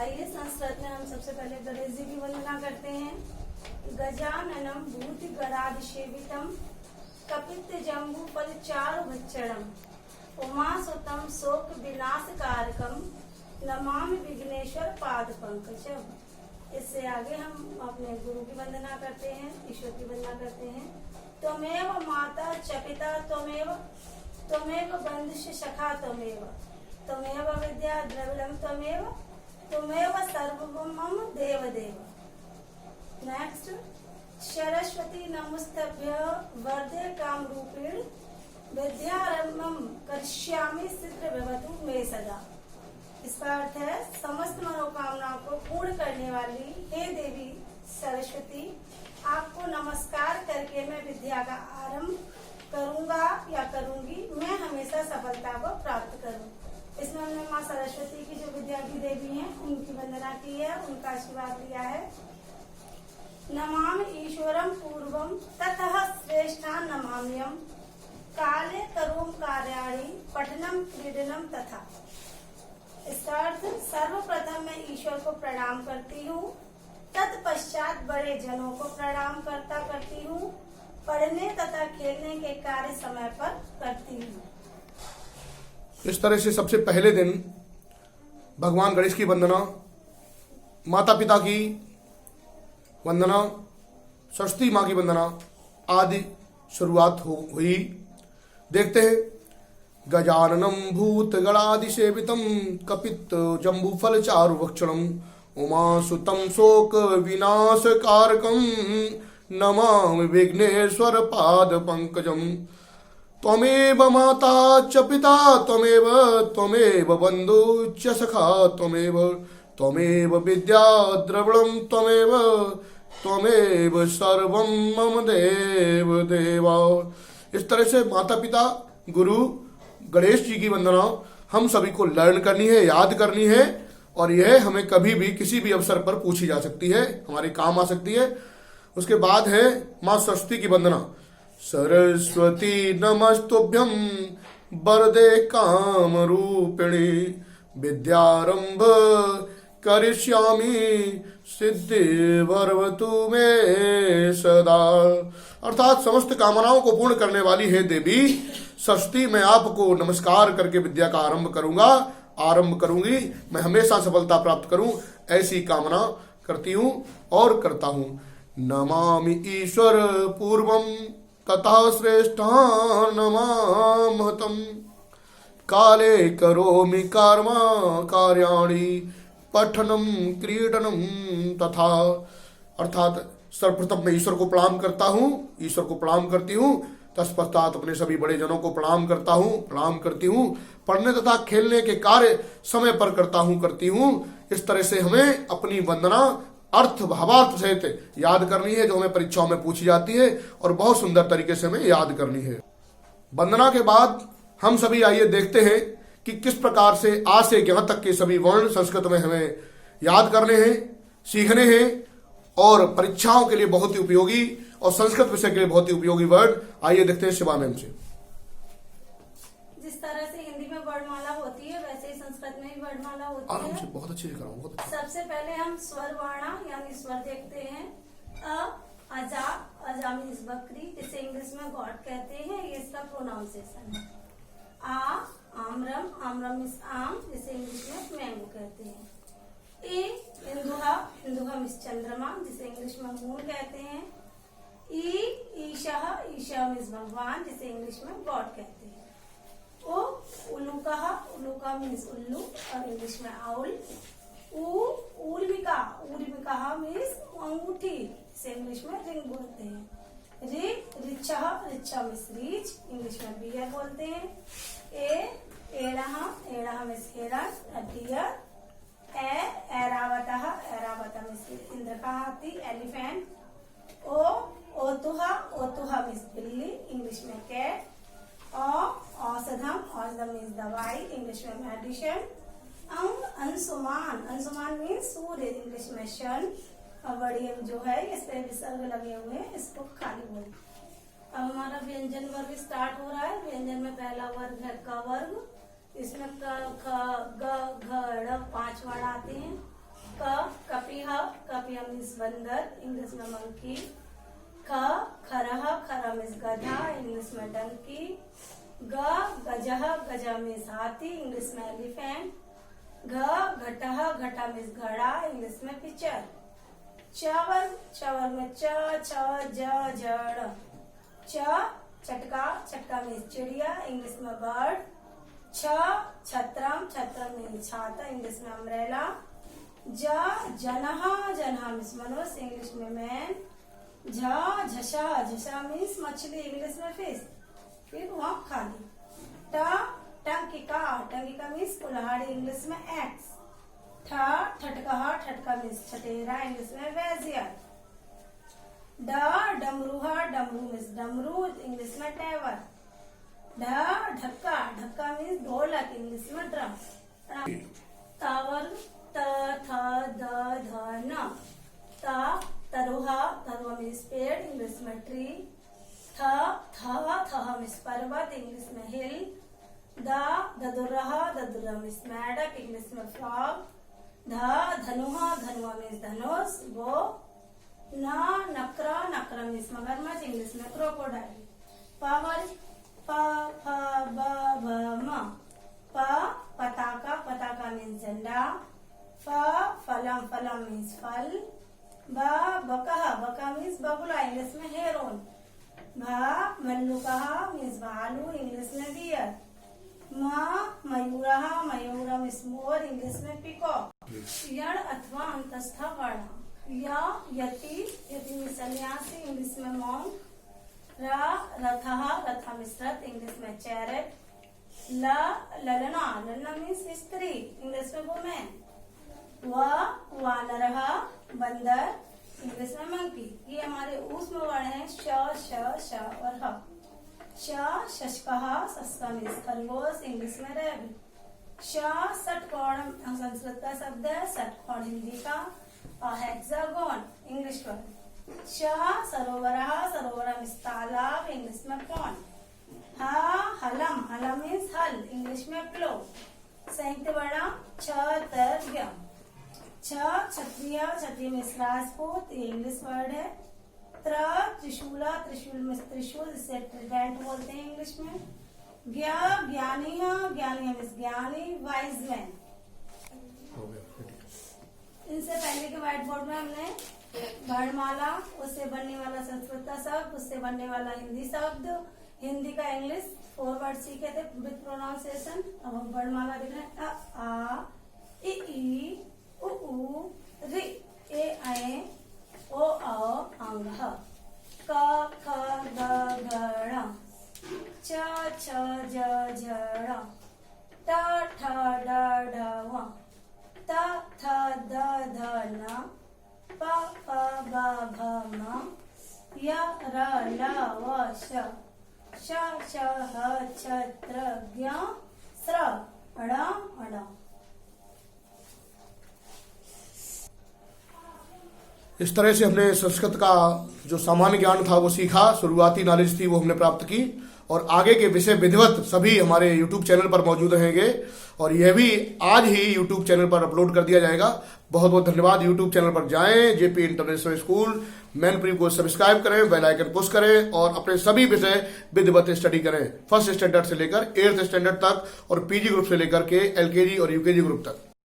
आइए संस्कृत में हम सबसे पहले गणेश जी की वंदना करते हैं। गजाननम भूत गणाधिसेवितम कपित जम्बू फल चारु भक्षणम उमा सुतम शोक विनाशकारकम नमामि विघ्नेश्वर पाद पंकजम। इससे आगे हम अपने गुरु की वंदना करते हैं, ईश्वर की वंदना करते हैं। त्वमेव माता च पिता त्वमेव बंधुश्च सखा त्वमेव विद्या द्रविड़म त्वमेव सर्वं मम देव देव। नेक्स्ट, सरस्वती नमस्तभ्य वरदे काम रूपेण विद्यारंभम करिष्यामि सिद्ध भवतु मे सदा। इसका अर्थ है समस्त मनोकामनाओं को पूर्ण करने वाली हे देवी सरस्वती, आपको नमस्कार करके मैं विद्या का आरंभ करूंगा या करूंगी, मैं हमेशा सफलता को प्राप्त करूं। इसमें हमने माँ सरस्वती की जो विद्या की देवी हैं उनकी वंदना की है, उनका आशीर्वाद लिया है। नमामि ईश्वरम पूर्वम ततः श्रेष्ठा नमाम्यम काले करोम कार्याणि पठनम क्रीडनम तथा। इसका अर्थ सर्वप्रथम मैं ईश्वर को प्रणाम करती हूँ, तत्पश्चात बड़े जनों को प्रणाम करती हूँ, पढ़ने तथा खेलने के कार्य समय पर करती हूँ। इस तरह से सबसे पहले दिन भगवान गणेश की वंदना, माता पिता की वंदना, सरस्वती माँ की वंदना आदि शुरुआत हुई। देखते हैं, गजाननम भूत गणाधिसेवितम कपित जम्बूफल चारु भक्षणम उमा सुतम शोक विनाशकारकम नमामि विघ्नेश्वर पाद पंकजम। त्वमेव माता च पिता त्वमेव बंधु च सखा त्वमेव विद्या द्रविड़म त्वमेव सर्वं मम देव देवा। इस तरह से माता पिता गुरु गणेश जी की वंदना हम सभी को लर्न करनी है, याद करनी है, और यह हमें कभी भी किसी भी अवसर पर पूछी जा सकती है, हमारे काम आ सकती है। उसके बाद है माँ सरस्वती की वंदना। सरस्वती नमस्तुभ्यं वरदे काम रूपिणी विद्यारंभ करिष्यामि सिद्धि भवतु मे सदा। अर्थात समस्त कामनाओं को पूर्ण करने वाली है देवी सरस्वती, मैं आपको नमस्कार करके विद्या का आरंभ करूंगी, मैं हमेशा सफलता प्राप्त करूं, ऐसी कामना करती हूं और करता हूं। नमामि ईश्वर पूर्वम तथा श्रेष्ठा नमामहतम काले करोमि कार्याणि पठनम क्रीडनम तथा। अर्थात सर्वप्रथम मैं ईश्वर को प्रणाम करती हूँ, तत्पश्चात अपने सभी बड़े जनों को प्रणाम करती हूँ, पढ़ने तथा खेलने के कार्य समय पर करती हूँ। इस तरह से हमें अपनी वंदना अर्थ भावार्थ सहित याद करनी है, जो हमें परीक्षाओं में पूछी जाती है, और बहुत सुंदर तरीके से हमें याद करनी है। वंदना के बाद हम सभी आइए देखते हैं कि किस प्रकार से आ से ज्ञ तक के सभी वर्ण संस्कृत में हमें याद करने हैं, सीखने हैं, और परीक्षाओं के लिए बहुत ही उपयोगी और संस्कृत विषय के लिए बहुत ही उपयोगी वर्ड। आइए देखते हैं शिवा मैम से। जिस तरह से हिंदी में वर्णमाला होती है वैसे ही संस्कृत में भी वर्णमाला होती है। बहुत अच्छे से कराऊं, बहुत अच्छे। सबसे पहले हम स्वर वर्णा यानी स्वर देखते हैं। अजा मीन्स बकरी, जिसे इंग्लिश में गॉड कहते हैं, ये इसका प्रोनाउंसिएशन है। आमरम मीन्स आम, जिसे इंग्लिश में मैंगो कहते हैं। इंदुहा मीन्स चंद्रमा, जिसे इंग्लिश में मून कहते हैं। ईशा मीन्स भगवान, जिसे इंग्लिश में गॉड कहते हैं। उलुका मीन्स उल्लू और इंग्लिश में आउल। ऊर्मिका मीन्स अंगूठी, जिसे इंग्लिश में रिंग बोलते हैं। रिचा मीन्स रीच, इंग्लिश में बियर बोलते हैं। एड़ा मीन्स हिरण, डियर। ऐरावता मीन्स इंद्र का हाथी, एलिफेंट। ओतुहा मीन्स बिल्ली, इंग्लिश में कैट। औषधम मीन्स दवाई, इंग्लिश में मेडिसिन। अंशुमान मीन्स सूर्य, इंग्लिश में सन। और बड़ी जो है इस पे विसर्ग लगे हुए हैं, इसको खाली बोलते। अब हमारा व्यंजन वर्ग स्टार्ट हो रहा है। व्यंजन में पहला वर्ग है क वर्ग, इसमें क ख ग घ ड़ 5 वर्ण आते हैं। कपिह, कपिह मीन्स बंदर, इंग्लिश में मंकी। खरह, खरह मीन्स गधा, इंग्लिश में डंकी। गजह, गजा मीन्स हाथी, इंग्लिश में एलिफेंट। घटह, घटा मीन्स घड़ा, इंग्लिश में पिक्चर। चावल, चावल में जड़। चटका, चटका मीन्स चिड़िया, इंग्लिश में बर्ड। छत्रम, छत्रम मीन्स छाता, इंग्लिश में अम्ब्रेला। जनहा, जनहा मीन्स मनुष्य, इंग्लिश में मैन। झशा, झशा मीन्स मछली, इंग्लिश में फिश। फिर वहाँ खाली। टंकिका, टंकिका मीन्स कुल्हाड़ी, इंग्लिश में एक्स। ठटका, ठटका मीन्स छटेरा, इंग्लिश में वेजियर। डमरूहा, डमरू मीन्स डमरू, इंग्लिश में टेवर। ढक्का, ढक्का मीन्स ढोलक, इंग्लिश में ड्रम। तावर, ध न। तरुहा, तरुहा मीन्स पेड़, इंग्लिश में ट्री। थह मीन्स पर्वत, इंग्लिश में हिल। ददुर्रा मीन्स मेढक, इंग्लिश में फ्रॉग। धनुहा, धनुहा मीन्स धनुष, बो। नकरा मीन्स मगरमच्छ, इंग्लिश में क्रोकोडाइल। पावर, पताका, पताका मीन्स झंडा। फलम, फलम मीन्स फल। बका मीन्स बगुला, इंग्लिश में हेरोन। मल्लुका मीन्स भालू, इंग्लिश में बियर। मयूरा, मयूरा मीन्स मोर, इंग्लिश में पीकॉक। यण अथवा अंतस्थ वर्ण। यति, यति मीन्स सन्यासी, इंग्लिश में मॉन्क। रथः, रथ मीन्स रथ, इंग्लिश में चैरेट। ललना, ललना मीन्स स्त्री, इंग्लिश में वुमेन। वानरः, बंदर, इंग्लिश में मंकी। ये हमारे ऊष्म वर्ण है श और ह। शशकः, शशका मीन्स खरगोश, इंग्लिश में रैबिट। षटकोण संस्कृत का शब्द है, षटकोण हिंदी का। Hexagon, English word. सरोवरः, सरोवर मीन्स तालाब, इंग्लिश में पॉन्ड। हलम, हलम मीन्स हल, इंग्लिश में प्लो। संयुक्त वर्ण क्षत्रिय। क्षत्रिय, क्षत्रिय मीन्स राजपूत, ये इंग्लिश वर्ड है। त्रिशूला, त्रिशूल मीन्स त्रिशूल, जिसे ट्रिडेंट बोलते हैं इंग्लिश में। ज्ञानी, ज्ञानी मीन्स ज्ञानी, वाइज मैन। इनसे पहले के व्हाइट बोर्ड में हमने वर्णमाला, उससे बनने वाला संस्कृत का शब्द, उससे बनने वाला हिंदी शब्द, हिंदी का इंग्लिश 4 वर्ड सीखे थे विद प्रोनाउंसिएशन। अब हम वर्णमाला देख रहे हैं। आ, ई, उ, ऋ, ए, ऐ, ओ, औ, अंग। क, ख, ग, घ, ङ। च, छ, ज, झ, ड़। ट, ठ, ड, ढ, व। त, थ, द, ध, न। प, फ, ब, भ, म। य, र, ल, व, श। श, ह, छ, त्र, ज्ञ, स्र, ण, अण। इस तरह से हमने संस्कृत का जो सामान्य ज्ञान था वो सीखा, शुरुआती नॉलेज थी वो हमने प्राप्त की। और आगे के विषय विधिवत सभी हमारे YouTube चैनल पर मौजूद रहेंगे और यह भी आज ही YouTube चैनल पर अपलोड कर दिया जाएगा। बहुत बहुत धन्यवाद। YouTube चैनल पर जाएं, जेपी इंटरनेशनल स्कूल मैनपुरी को सब्सक्राइब करें, बेल आइकन पुश करें और अपने सभी विषय विधिवत स्टडी करें, फर्स्ट स्टैंडर्ड से लेकर 8th स्टैंडर्ड तक और पीजी ग्रुप से लेकर के LKG और UKG ग्रुप तक।